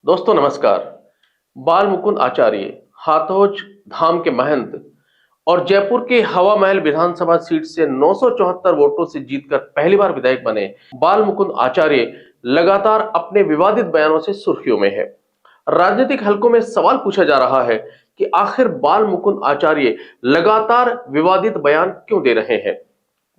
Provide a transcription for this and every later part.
दोस्तों नमस्कार। बाल मुकुंद आचार्य हाथोज धाम के महंत और जयपुर के हवा महल विधानसभा सीट से 974 वोटों से जीतकर पहली बार विधायक बने बाल मुकुंद आचार्य लगातार अपने विवादित बयानों से सुर्खियों में है। राजनीतिक हलकों में सवाल पूछा जा रहा है कि आखिर बाल मुकुंद आचार्य लगातार विवादित बयान क्यों दे रहे हैं।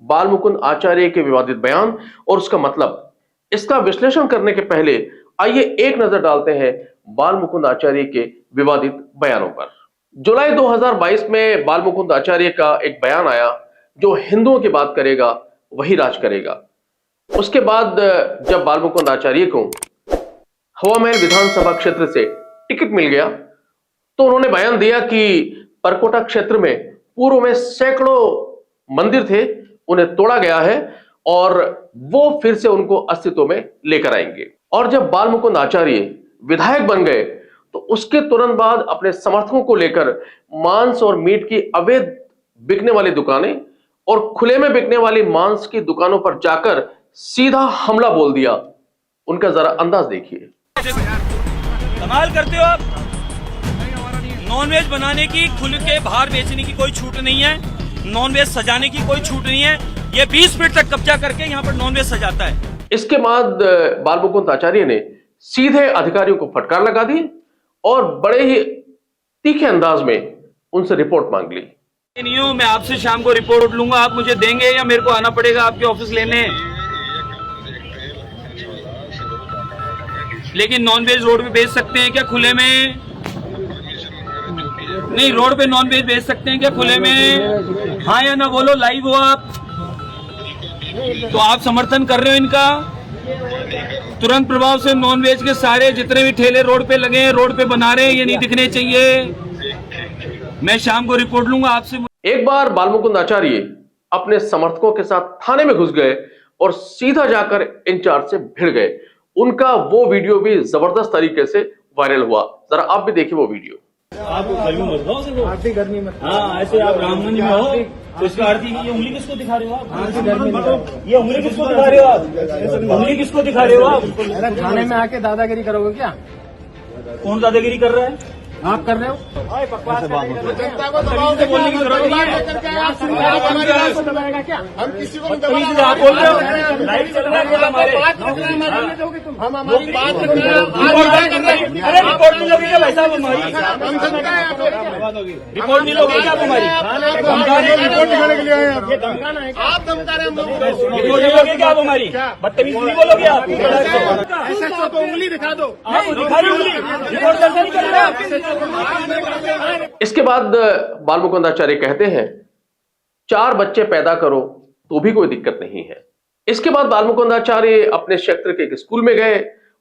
बाल मुकुंद आचार्य के विवादित बयान और उसका मतलब, इसका विश्लेषण करने के पहले आइए एक नजर डालते हैं बाल मुकुंद आचार्य के विवादित बयानों पर। जुलाई 2022 में बाल मुकुंद आचार्य का एक बयान आया, जो हिंदुओं की बात करेगा वही राज करेगा। उसके बाद जब बाल मुकुंद आचार्य को हवा महल विधानसभा क्षेत्र से टिकट मिल गया तो उन्होंने बयान दिया कि परकोटा क्षेत्र में पूर्व में सैकड़ों मंदिर थे, उन्हें तोड़ा गया है और वो फिर से उनको अस्तित्व में लेकर आएंगे। और जब बाल मुकुंद आचार्य विधायक बन गए तो उसके तुरंत बाद अपने समर्थकों को लेकर मांस और मीट की अवैध बिकने वाली दुकानें और खुले में बिकने वाली मांस की दुकानों पर जाकर सीधा हमला बोल दिया। उनका जरा अंदाज देखिए। कमाल करते हो आप। नॉनवेज बनाने की, खुल के बाहर बेचने की कोई छूट नहीं है, नॉनवेज सजाने की कोई छूट नहीं है। ये 20 फीट तक कब्जा करके यहाँ पर नॉनवेज सजाता है। इसके बाद बाल मुकुंद आचार्य ने सीधे अधिकारियों को फटकार लगा दी और बड़े ही तीखे अंदाज में उनसे रिपोर्ट मांग ली। नहीं हूं, मैं आपसे शाम को रिपोर्ट लूंगा, आप मुझे देंगे या मेरे को आना पड़ेगा आपके ऑफिस लेने। लेकिन नॉनवेज रोड पे बेच सकते हैं क्या खुले में? नहीं, रोड पे नॉनवेज बेच सकते हैं क्या खुले में? हाँ या ना बोलो, लाइव हो आप तो आप समर्थन कर रहे हो इनका। तुरंत प्रभाव से नॉनवेज के सारे जितने भी ठेले रोड पे लगे हैं, रोड पे बना रहे हैं, ये नहीं दिखने चाहिए। मैं शाम को रिपोर्ट लूंगा आपसे। एक बार बाल मुकुंद आचार्य अपने समर्थकों के साथ थाने में घुस गए और सीधा जाकर इंचार्ज से भिड़ गए। उनका वो वीडियो भी जबरदस्त तरीके से वायरल हुआ। जरा आप भी देखिए वो वीडियो। आप गर्मी मत हो, आरती गर्मी मत। हाँ, ऐसे आप रामगंज में हो तो इसका आरती ये उंगली किसको दिखा रहे हो आप? ये उंगली किसको दिखा रहे हो आप? उंगली किसको दिखा रहे हो आप? थाने में आके दादागिरी करोगे क्या? कौन दादागिरी कर रहा है? आप कर रहे हो? जनता को बोलने की जरूरत नहीं है। क्या हम किसी को आप बोल रहे हो, लाइव चल रहा है हमारे। हम हमारी बात अरे रिपोर्ट नहीं लोगे क्या भाई साहब हमारी? रिपोर्ट नहीं लोगे क्या आप हमारी? रिपोर्ट दिखाने के लिए आए हैं। ये धमकाना है, आप धमका रहे हैं हम लोगों को। रिपोर्ट नहीं लोगे क्या आप हमारी? बदतमीज नहीं बोलोगे आप? SHO को उंगली दिखा दो। आप दिखा रही उंगली, रिपोर्ट दर्ज नहीं कर रहे आप। इसके बाद बाल मुकुंद आचार्य कहते हैं 4 बच्चे पैदा करो तो भी कोई दिक्कत नहीं है। इसके बाद बाल मुकुंद आचार्य अपने क्षेत्र के एक स्कूल में गए,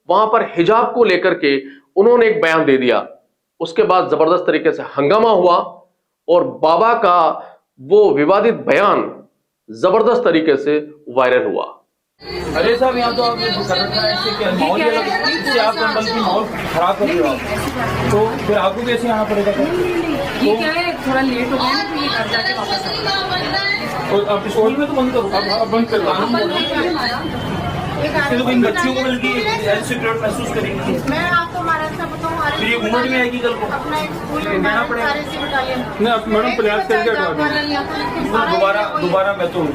वहां पर हिजाब को लेकर के उन्होंने एक बयान दे दिया। उसके बाद जबरदस्त तरीके से हंगामा हुआ और बाबा का वो विवादित बयान जबरदस्त तरीके से वायरल हुआ। अरे साहब, यहाँ तो आपने कर रखा है ऐसे क्या माहौल ये लगा इससे आप बल्कि माहौल खराब कर रहे हो आप। तो फिर आपको भी ऐसे आना पड़ेगा। ये क्या है, थोड़ा लेट हो गया ना तो ये घर जाके वापस आ। और आप स्कूल में तो बंद करो, अब बंद कर दो। इन बच्चियों को बल्कि इनसिक्योर महसूस करेंगी। मैं आपको महाराष्ट्र बताऊँ, फिर ये घूमट में आएगी कल को। अपना एक स्कूल में सारे से बटालियन मैडम प्रयास करके दोबारा मैं तो।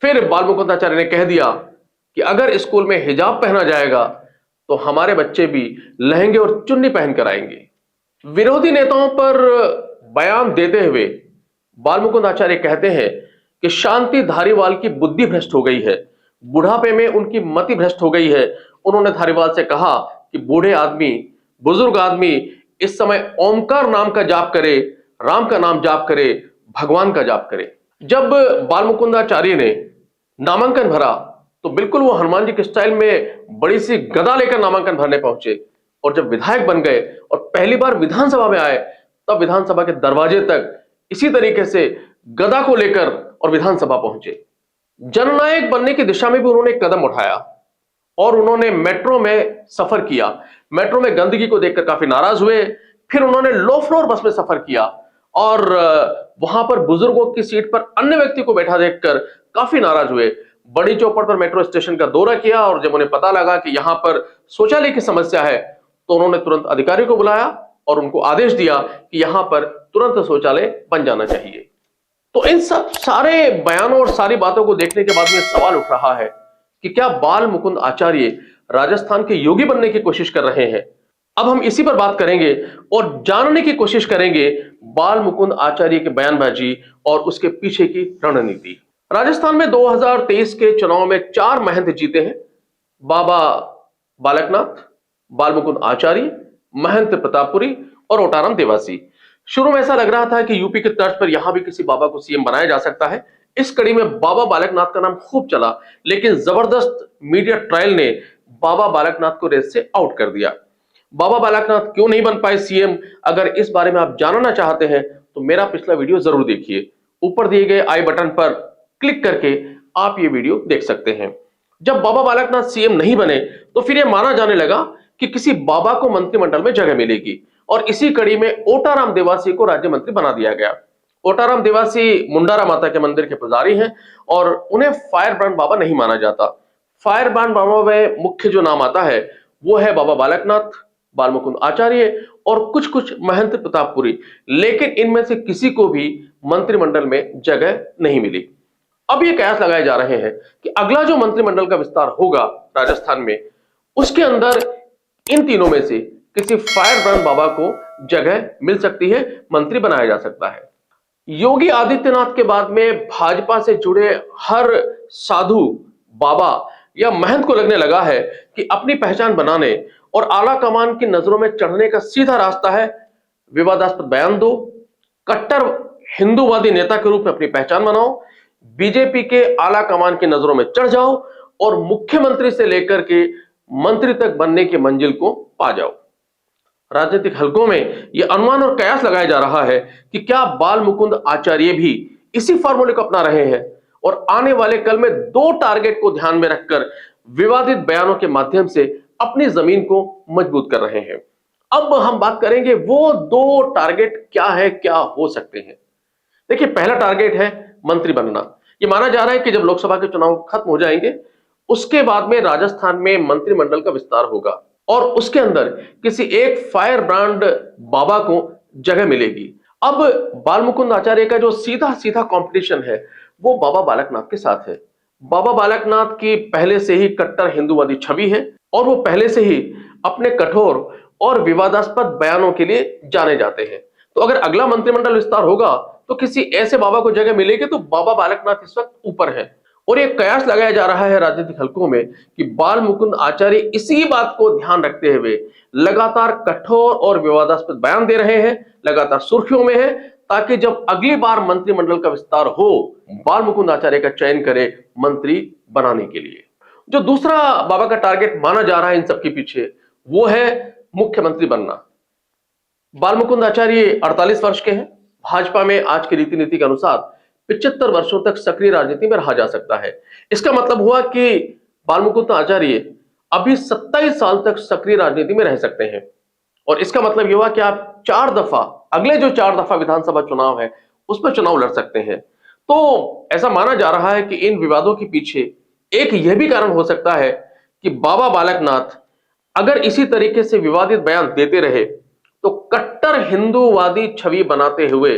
फिर बाल मुकुंद आचार्य ने कह दिया कि अगर स्कूल में हिजाब पहना जाएगा तो हमारे बच्चे भी लहंगे और चुन्नी पहन कर आएंगे। विरोधी नेताओं पर बयान देते हुए बाल मुकुंद आचार्य कहते हैं कि शांति धारीवाल की बुद्धि भ्रष्ट हो गई है, बुढ़ापे में उनकी मति भ्रष्ट हो गई है। उन्होंने धारीवाल से कहा कि बूढ़े आदमी, बुजुर्ग आदमी इस समय ओमकार नाम का जाप करे, राम का नाम जाप करे, भगवान का जाप करे। जब बाल मुकुंद आचार्य ने नामांकन भरा तो बिल्कुल वो हनुमान जी के स्टाइल में बड़ी सी गदा लेकर नामांकन भरने पहुंचे और जब विधायक बन गए और पहली बार विधानसभा में आए तब विधानसभा के दरवाजे तक इसी तरीके से गदा को लेकर और विधानसभा पहुंचे। जननायक बनने की दिशा में भी उन्होंने एक कदम उठाया और उन्होंने मेट्रो में सफर किया। मेट्रो में गंदगी को देखकर काफी नाराज हुए। फिर उन्होंने लो फ्लोर बस में सफर किया और वहां पर बुजुर्गों की सीट पर अन्य व्यक्ति को बैठा देखकर काफी नाराज हुए। बड़ी चौपड़ पर मेट्रो स्टेशन का दौरा किया और जब उन्हें पता लगा कि यहां पर शौचालय की समस्या है तो उन्होंने तुरंत अधिकारियों को बुलाया और उनको आदेश दिया कि यहां पर तुरंत शौचालय बन जाना चाहिए। तो इन सब सारे बयानों और सारी बातों को देखने के बाद में सवाल उठ रहा है कि क्या बाल मुकुंद आचार्य राजस्थान के योगी बनने की कोशिश कर रहे हैं? अब हम इसी पर बात करेंगे और जानने की कोशिश करेंगे बाल मुकुंद आचार्य की बयानबाजी और उसके पीछे की रणनीति। राजस्थान में 2023 के चुनाव में 4 महंत जीते हैं, बाबा बालकनाथ, बाल मुकुंद आचार्य, महंत प्रतापपुरी और ओटाराम देवासी। शुरू में ऐसा लग रहा था कि यूपी के तर्ज पर यहां भी किसी बाबा को सीएम बनाया जा सकता है। इस कड़ी में बाबा बालकनाथ का नाम खूब चला, लेकिन जबरदस्त मीडिया ट्रायल ने बाबा बालकनाथ को रेस से आउट कर दिया। बाबा बालकनाथ क्यों नहीं बन पाए सीएम? अगर इस बारे में आप जानना चाहते हैं तो मेरा पिछला वीडियो जरूर देखिए। ऊपर दिए गए आई बटन पर क्लिक करके आप ये वीडियो देख सकते हैं। जब बाबा बालकनाथ सीएम नहीं बने तो फिर यह माना जाने लगा कि किसी बाबा को मंत्रिमंडल में जगह मिलेगी और इसी कड़ी में ओटाराम देवासी को राज्य मंत्री बना दिया गया। ओटाराम देवासी मुंडारा माता के मंदिर के पुजारी हैं और उन्हें फायर ब्रांड बाबा नहीं माना जाता। फायर ब्रांड बाबा में मुख्य जो नाम आता है वो है बाबा बालकनाथ, बाल मुकुंद आचार्य और कुछ महंत प्रतापपुरी, लेकिन इनमें से किसी को भी मंत्रिमंडल में जगह नहीं मिली। अब ये कयास लगाए जा रहे हैं कि अगला जो मंत्रिमंडल का विस्तार होगा राजस्थान में, उसके अंदर इन तीनों में से किसी फायर ब्रांड बाबा को जगह मिल सकती है, मंत्री बनाया जा सकता है। योगी आदित्यनाथ के बाद में भाजपा से जुड़े हर साधु, बाबा या महंत को लगने लगा है कि अपनी पहचान बनाने और आला कमान की नजरों में चढ़ने का सीधा रास्ता है विवादास्पद बयान दो, कट्टर हिंदूवादी नेता के रूप में अपनी पहचान बनाओ, बीजेपी के आला कमान की नजरों में चढ़ जाओ और मुख्यमंत्री से लेकर के मंत्री तक बनने की मंजिल को पा जाओ। राजनीतिक हलकों में यह अनुमान और कयास लगाया जा रहा है कि क्या बाल मुकुंद आचार्य भी इसी फॉर्मूले को अपना रहे हैं और आने वाले कल में 2 टारगेट को ध्यान में रखकर विवादित बयानों के माध्यम से अपनी जमीन को मजबूत कर रहे हैं। अब हम बात करेंगे वो 2 टारगेट क्या है, क्या हो सकते हैं। देखिए, पहला टारगेट है मंत्री बनना। यह माना जा रहा है कि जब लोकसभा के चुनाव खत्म हो जाएंगे उसके बाद में राजस्थान में मंत्रिमंडल का विस्तार होगा और उसके अंदर किसी एक फायर ब्रांड बाबा को जगह मिलेगी। अब बाल मुकुंद आचार्य का जो सीधा कंपटीशन है वो बाबा बालकनाथ के साथ है। बाबा बालकनाथ की पहले से ही कट्टर हिंदूवादी छवि है और वो पहले से ही अपने कठोर और विवादास्पद बयानों के लिए जाने जाते हैं। तो अगर अगला मंत्रिमंडल विस्तार होगा तो किसी ऐसे बाबा को जगह मिलेगी तो बाबा बालकनाथ इस वक्त ऊपर है। और यह कयास लगाया जा रहा है राजनीतिक हलकों में कि बाल मुकुंद आचार्य इसी बात को ध्यान रखते हुए लगातार कठोर और विवादास्पद बयान दे रहे हैं, लगातार सुर्खियों में है, ताकि जब अगली बार मंत्रिमंडल का विस्तार हो बाल मुकुंद आचार्य का चयन करे मंत्री बनाने के लिए। जो दूसरा बाबा का टारगेट माना जा रहा है इन सबके पीछे वो है मुख्यमंत्री बनना। बाल मुकुंद आचार्य 48 वर्ष के हैं। भाजपा में आज की रीति नीति के अनुसार 75 वर्षों तक सक्रिय राजनीति में रहा जा सकता है। इसका मतलब हुआ कि बाल मुकुंद आचार्य अभी 27 साल तक सक्रिय राजनीति में रह सकते हैं और इसका मतलब यह हुआ कि आप 4 दफा, अगले जो 4 दफा विधानसभा चुनाव है उस पर चुनाव लड़ सकते हैं। तो ऐसा माना जा रहा है कि इन विवादों के पीछे एक यह भी कारण हो सकता है कि बाबा बालकनाथ अगर इसी तरीके से विवादित बयान देते रहे तो कट्टर हिंदूवादी छवि बनाते हुए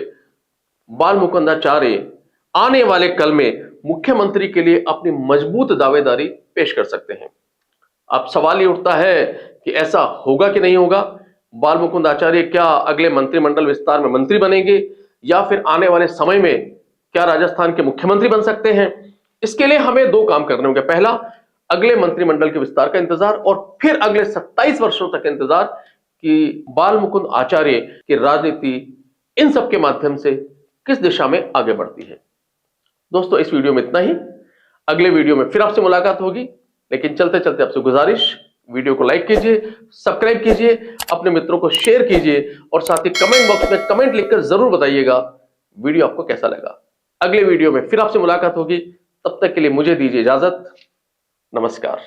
बाल मुकुंद आचार्य आने वाले कल में मुख्यमंत्री के लिए अपनी मजबूत दावेदारी पेश कर सकते हैं। अब सवाल ये उठता है कि ऐसा होगा कि नहीं होगा। बाल मुकुंद आचार्य क्या अगले मंत्रिमंडल विस्तार में मंत्री बनेंगे या फिर आने वाले समय में क्या राजस्थान के मुख्यमंत्री बन सकते हैं? इसके लिए हमें 2 काम करने होंगे। पहला, अगले मंत्रिमंडल के विस्तार का इंतजार और फिर अगले 27 वर्षों तक इंतजार कि बाल मुकुंद आचार्य की राजनीति इन सब के माध्यम से किस दिशा में आगे बढ़ती है। दोस्तों, इस वीडियो में इतना ही। अगले वीडियो में फिर आपसे मुलाकात होगी, लेकिन चलते चलते आपसे गुजारिश, वीडियो को लाइक कीजिए, सब्सक्राइब कीजिए, अपने मित्रों को शेयर कीजिए और साथ ही कमेंट बॉक्स में कमेंट लिखकर जरूर बताइएगा वीडियो आपको कैसा लगा। अगले वीडियो में फिर आपसे मुलाकात होगी, तब तक के लिए मुझे दीजिए इजाजत। नमस्कार।